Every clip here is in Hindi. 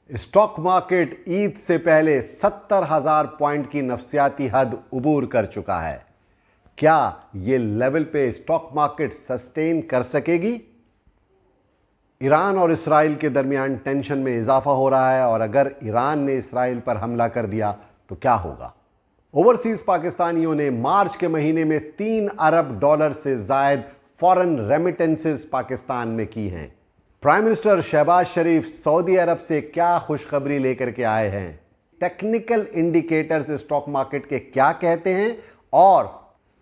स्टॉक मार्केट ईद से पहले 70,000 पॉइंट की नफसियाती हद उबूर कर चुका है। क्या यह लेवल पे स्टॉक मार्केट सस्टेन कर सकेगी? ईरान और इसराइल के दरमियान टेंशन में इजाफा हो रहा है और अगर ईरान ने इसराइल पर हमला कर दिया तो क्या होगा? ओवरसीज पाकिस्तानियों ने मार्च के महीने में $3 अरब से जायद फॉरेन रेमिटेंसेस पाकिस्तान में की हैं। प्राइम मिनिस्टर शहबाज शरीफ सऊदी अरब से क्या खुशखबरी लेकर के आए हैं? टेक्निकल इंडिकेटर्स स्टॉक मार्केट के क्या कहते हैं? और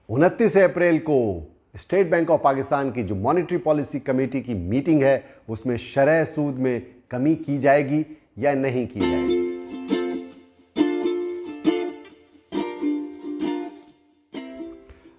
29 अप्रैल को स्टेट बैंक ऑफ पाकिस्तान की जो मॉनेटरी पॉलिसी कमेटी की मीटिंग है उसमें शरह सूद में कमी की जाएगी या नहीं की जाएगी?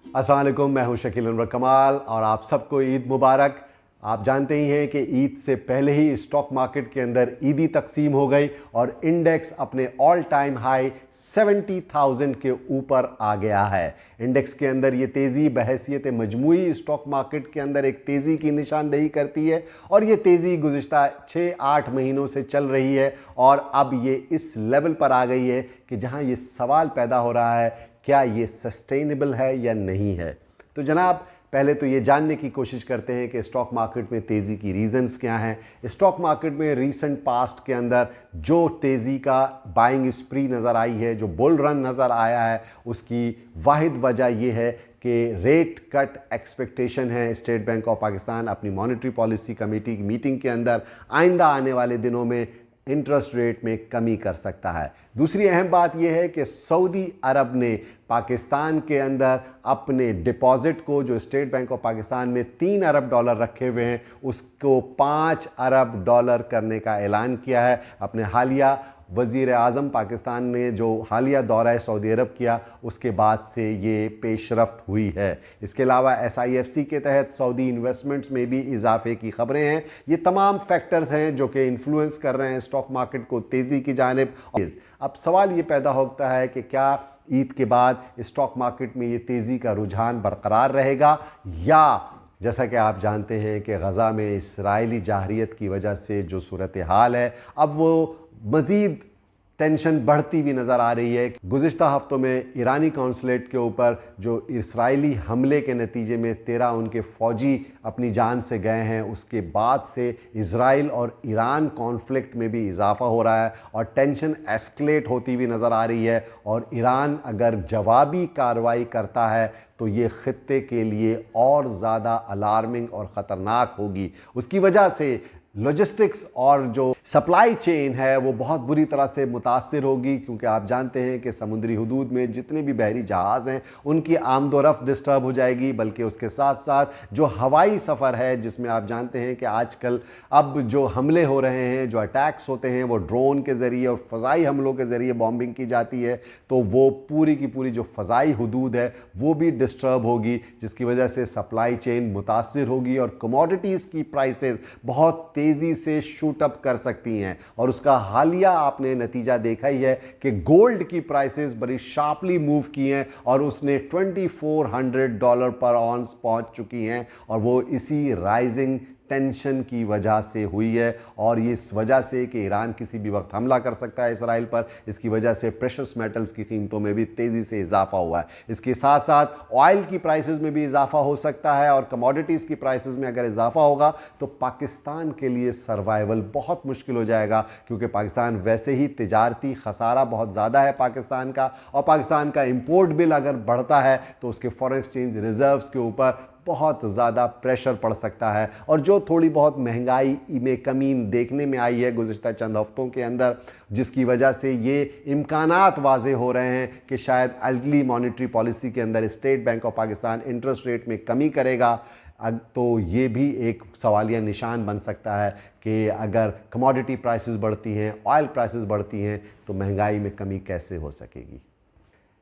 अस्सलाम वालेकुम, मैं हूं शकील अनवर कमाल और आप सबको ईद मुबारक। आप जानते ही हैं कि ईद से पहले ही स्टॉक मार्केट के अंदर ईदी तकसीम हो गई और इंडेक्स अपने ऑल टाइम हाई 70,000 के ऊपर आ गया है। इंडेक्स के अंदर ये तेज़ी बहैसियत मजमूई स्टॉक मार्केट के अंदर एक तेज़ी की निशानदेही करती है और ये तेज़ी गुज़िश्ता 6-8 महीनों से चल रही है और अब ये इस लेवल पर आ गई है कि जहां ये सवाल पैदा हो रहा है, क्या ये सस्टेनेबल है या नहीं है। तो जनाब, पहले तो ये जानने की कोशिश करते हैं कि स्टॉक मार्केट में तेज़ी की रीज़न्स क्या हैं। स्टॉक मार्केट में रीसेंट पास्ट के अंदर जो तेज़ी का बाइंग स्प्री नज़र आई है, जो बुल रन नज़र आया है, उसकी वाहिद वजह यह है कि रेट कट एक्सपेक्टेशन है। स्टेट बैंक ऑफ पाकिस्तान अपनी मॉनेटरी पॉलिसी कमेटी की मीटिंग के अंदर आइंदा आने वाले दिनों में इंटरेस्ट रेट में कमी कर सकता है। दूसरी अहम बात यह है कि सऊदी अरब ने पाकिस्तान के अंदर अपने डिपॉजिट को, जो स्टेट बैंक ऑफ पाकिस्तान में $3 अरब रखे हुए हैं, उसको $5 अरब करने का ऐलान किया है। अपने हालिया वज़ीर आज़म पाकिस्तान ने जो हालिया दौरा सऊदी अरब किया उसके बाद से ये पेशरफ्त हुई है। इसके अलावा SIFC के तहत सऊदी इन्वेस्टमेंट्स में भी इजाफे की खबरें हैं। ये तमाम फैक्टर्स हैं जो कि इन्फ्लुएंस कर रहे हैं स्टॉक मार्केट को तेज़ी की जानिब। अब सवाल ये पैदा होता है कि क्या ईद के बाद स्टॉक मार्केट में ये तेज़ी का रुझान बरकरार रहेगा या जैसा कि आप जानते हैं कि गज़ा में इसराइली जाहरियत की वजह से जो सूरत हाल है, अब वो मज़ीद टेंशन बढ़ती भी नज़र आ रही है। गुज़िश्ता हफ्तों में ईरानी कौंसलेट के ऊपर जो इसराइली हमले के नतीजे में 13 उनके फ़ौजी अपनी जान से गए हैं, उसके बाद से इसराइल और ईरान कॉन्फ्लिक्ट में भी इजाफ़ा हो रहा है और टेंशन एस्केलेट होती हुई नज़र आ रही है। और ईरान अगर जवाबी कार्रवाई करता है तो ये ख़ित्ते के लिए और ज़्यादा अलार्मिंग और ख़तरनाक होगी। उसकी वजह से लॉजिस्टिक्स और जो सप्लाई चेन है वो बहुत बुरी तरह से मुतासिर होगी, क्योंकि आप जानते हैं कि समुद्री हुदूद में जितने भी बहरी जहाज़ हैं उनकी आमदोरफ्त डिस्टर्ब हो जाएगी। बल्कि उसके साथ साथ जो हवाई सफ़र है, जिसमें आप जानते हैं कि आजकल अब जो हमले हो रहे हैं, जो अटैक्स होते हैं, वो ड्रोन के ज़रिए और फ़ज़ाई हमलों के ज़रिए बॉम्बिंग की जाती है, तो वो पूरी की पूरी जो फ़ज़ाई हुदूद है वो भी डिस्टर्ब होगी, जिसकी वजह से सप्लाई चेन मुतासिर होगी और कमोडिटीज़ की प्राइसेस बहुत तेज़ी से शूट अप कर सकती हैं। और उसका हालिया आपने नतीजा देखा ही है कि गोल्ड की प्राइसेस बड़ी शार्पली मूव की हैं और उसने $2400 पर ऑन्स पहुंच चुकी हैं और वो इसी राइजिंग टेंशन की वजह से हुई है। और ये इस वजह से कि ईरान किसी भी वक्त हमला कर सकता है इसराइल पर, इसकी वजह से प्रेशस मेटल्स की कीमतों में भी तेज़ी से इजाफा हुआ है। इसके साथ साथ ऑयल की प्राइसेस में भी इजाफा हो सकता है और कमोडिटीज़ की प्राइसेस में अगर इजाफा होगा तो पाकिस्तान के लिए सर्वाइवल बहुत मुश्किल हो जाएगा, क्योंकि पाकिस्तान वैसे ही तिजारती खसारा बहुत ज़्यादा है पाकिस्तान का, और पाकिस्तान का इम्पोर्ट बिल अगर बढ़ता है तो उसके फॉरेन एक्सचेंज रिजर्व्स के ऊपर बहुत ज़्यादा प्रेशर पड़ सकता है। और जो थोड़ी बहुत महंगाई में कमी देखने में आई है गुज़िश्ता चंद हफ्तों के अंदर, जिसकी वजह से ये इम्कानात वाज़े हो रहे हैं कि शायद अगली मॉनेटरी पॉलिसी के अंदर state bank of Pakistan interest rate में कमी करेगा, तो ये भी एक सवालिया निशान बन सकता है कि अगर कमोडिटी प्राइसेस बढ़ती हैं, ऑयल प्राइसेस बढ़ती हैं, तो महंगाई में कमी कैसे हो सकेगी।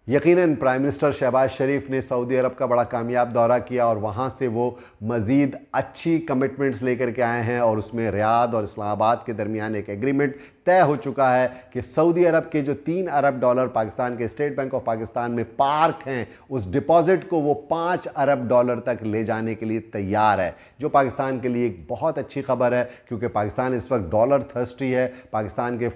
यकीनन प्राइम मिनिस्टर शहबाज शरीफ ने सऊदी अरब का बड़ा कामयाब दौरा किया और वहाँ से वो मज़ीद अच्छी कमिटमेंट्स लेकर के आए हैं और उसमें रियाद और इस्लामाबाद के दरमियान एक एग्रीमेंट तय हो चुका है कि सऊदी अरब के जो $3 अरब पाकिस्तान के स्टेट बैंक ऑफ पाकिस्तान में पार्क हैं, उस डिपॉजिट को वो $5 अरब तक ले जाने के लिए तैयार है, जो पाकिस्तान के लिए एक बहुत अच्छी खबर है क्योंकि पाकिस्तान इस वक्त डॉलर थर्स्टी है। पाकिस्तान के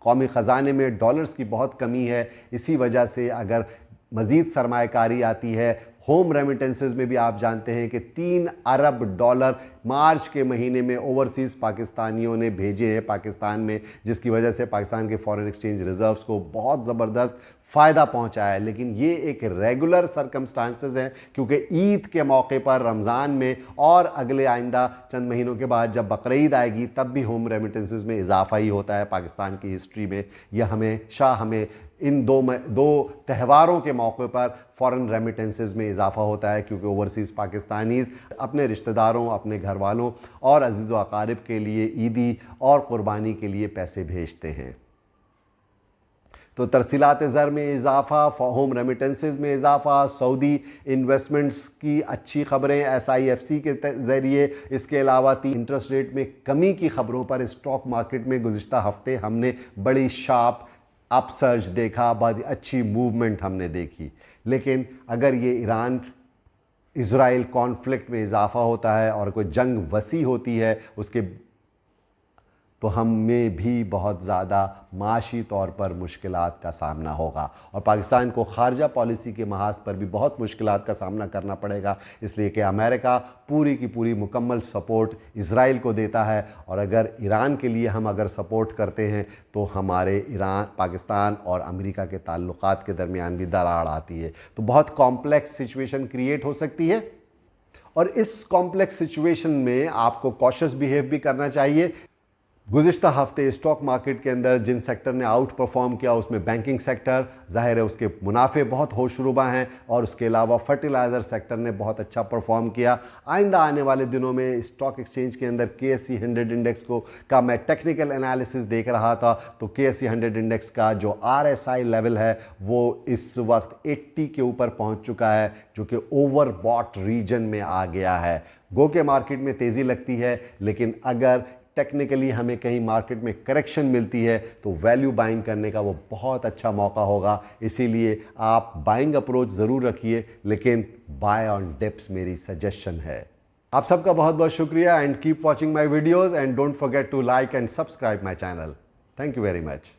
कौमी ख़जाने में डॉलर्स की बहुत कमी है। इसी वजह से अगर मज़ीद सरमायाकारी आती है, होम रेमिटेंसेस में भी आप जानते हैं कि $3 अरब मार्च के महीने में ओवरसीज़ पाकिस्तानियों ने भेजे हैं पाकिस्तान में, जिसकी वजह से पाकिस्तान के फॉरेन एक्सचेंज रिजर्व्स को बहुत ज़बरदस्त फ़ायदा पहुंचा है। लेकिन ये एक रेगुलर सरकमस्टांसेस हैं क्योंकि ईद के मौके पर, रमज़ान में और अगले आइंदा चंद महीनों के बाद जब बकरीद आएगी तब भी होम रेमिटेंसेस में इजाफा ही होता है पाकिस्तान की हिस्ट्री में। यह हमें इन दो त्योहारों के मौके पर फॉरेन रेमिटेंसेस में इजाफा होता है क्योंकि ओवरसीज़ पाकिस्तानीज़ अपने रिश्तेदारों, अपने घर वालों और अज़ीज़ व अकारिब के लिए ईदी और क़ुरबानी के लिए पैसे भेजते हैं। तो तरसीलात ज़र में इजाफा, होम रेमिटेंसेस में इजाफा, सऊदी इन्वेस्टमेंट्स की अच्छी खबरें SIFC के ज़रिए, इसके अलावा इंटरेस्ट रेट में कमी की खबरों पर स्टॉक मार्केट में गुज़िश्ता हफ्ते हमने बड़ी शार्प अपसर्ज देखा, बहुत अच्छी मूवमेंट हमने देखी। लेकिन अगर ये ईरान इज़राइल कॉन्फ्लिक्ट में इजाफा होता है और कोई जंग वसी होती है उसके, तो हमें भी बहुत ज़्यादा माशी तौर पर मुश्किलात का सामना होगा और पाकिस्तान को ख़ारजा पॉलिसी के महाज पर भी बहुत मुश्किलात का सामना करना पड़ेगा, इसलिए कि अमेरिका पूरी की पूरी मुकम्मल सपोर्ट इज़राइल को देता है और अगर ईरान के लिए हम अगर सपोर्ट करते हैं तो हमारे पाकिस्तान और अमेरिका के ताल्लुकात के दरमियान भी दरार आती है। तो बहुत कॉम्प्लेक्स सिचुएशन क्रिएट हो सकती है और इस कॉम्प्लेक्स सिचुएशन में आपको कॉशियस बिहेव भी करना चाहिए। गुज़िश्ता हफ्ते स्टॉक मार्केट के अंदर जिन सेक्टर ने आउट परफॉर्म किया उसमें बैंकिंग सेक्टर, ज़ाहिर है उसके मुनाफे बहुत होशरुबा हैं और उसके अलावा फर्टिलाइज़र सेक्टर ने बहुत अच्छा परफॉर्म किया। आइंदा आने वाले दिनों में स्टॉक एक्सचेंज के अंदर KSE 100 इंडेक्स का मैं टेक्निकल एनालिसिस देख रहा था तो KSE 100 इंडेक्स का जो RSI लेवल है वो इस वक्त 80 के ऊपर पहुँच चुका है, जो कि ओवरबॉट रीजन में आ गया है। गो के मार्केट में तेज़ी लगती है, लेकिन अगर टेक्निकली हमें कहीं मार्केट में करेक्शन मिलती है तो वैल्यू बाइंग करने का वो बहुत अच्छा मौका होगा। इसीलिए आप बाइंग अप्रोच ज़रूर रखिए, लेकिन बाय ऑन डिप्स मेरी सजेशन है। आप सबका बहुत बहुत शुक्रिया and keep watching my videos and don't forget to like and subscribe my channel. Thank you very much.